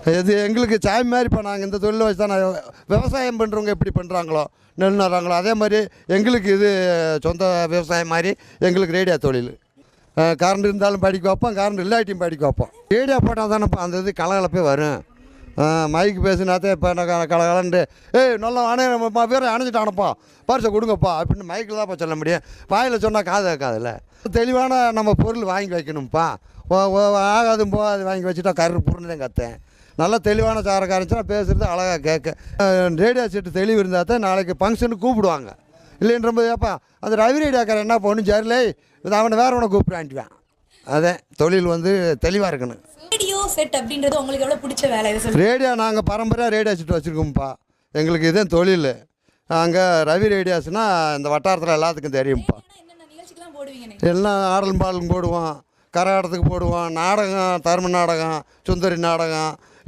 இது எங்களுக்கு சாய் மாதிரி இப்போ நாங்கள் இந்த தொழிலை வச்சு தான் விவசாயம் பண்ணுறவங்க எப்படி பண்ணுறாங்களோ நெல் நடுறாங்களோ அதே மாதிரி எங்களுக்கு இது சொந்த விவசாயம் மாதிரி எங்களுக்கு ரேடியோ தொழில். கரண்ட் இருந்தாலும் படிக்க வைப்போம், கரண்ட் இல்லாட்டியும் படிக்க வைப்போம். ரேடியோ போட்டால் தானேப்பா அந்த இது கலகலப்பே வரும். மைக்கு பேசினாத்தே இப்போ கலகலன்ட்டு நல்லா நம்ம பேரை அணைஞ்சிட்டானப்பா பரிசை கொடுங்கப்பா அப்படின்னு மைக்கில் தான்ப்பா சொல்ல முடியும். வாயில் சொன்னால் காது கேட்காதுல்ல. தெளிவான நம்ம பொருள் வாங்கி வைக்கணும்ப்பா. ஆகாதும் அது வாங்கி வச்சுட்டா கரு புருன்னு தான் கற்றேன். நல்லா தெளிவான சாரக்கார இருந்துச்சுன்னா பேசுகிறது அழகாக கேட்க. ரேடியோ செட்டு தெளிவு இருந்தால் தான் நாளைக்கு ஃபங்க்ஷனுக்கு கூப்பிடுவாங்க. இல்லைன்றபோது ஏப்பா அந்த ரவி ரேடியோக்காரன் என்ன பொண்ணு சரிலே அவனை வேற ஒன்று கூப்பிடான்ட்டுவேன். அதே தொழில் வந்து தெளிவாக இருக்கணும். ரேடியோ செட் அப்படின்றது உங்களுக்கு எவ்வளோ பிடிச்ச வேலை? ரேடியோ நாங்கள் பரம்பரையாக ரேடியோ செட் வச்சுருக்கோம்ப்பா. எங்களுக்கு இதே தொழில். அங்கே ரவி ரேடியோஸ்னால் இந்த வட்டாரத்தில் எல்லாத்துக்கும் தெரியும்ப்பா. எல்லாம் ஆடலும் பாடலும் போடுவோம், கரகாட்டத்துக்கு போடுவோம், நாடகம், தர்ம நாடகம், சுந்தரி நாடகம்,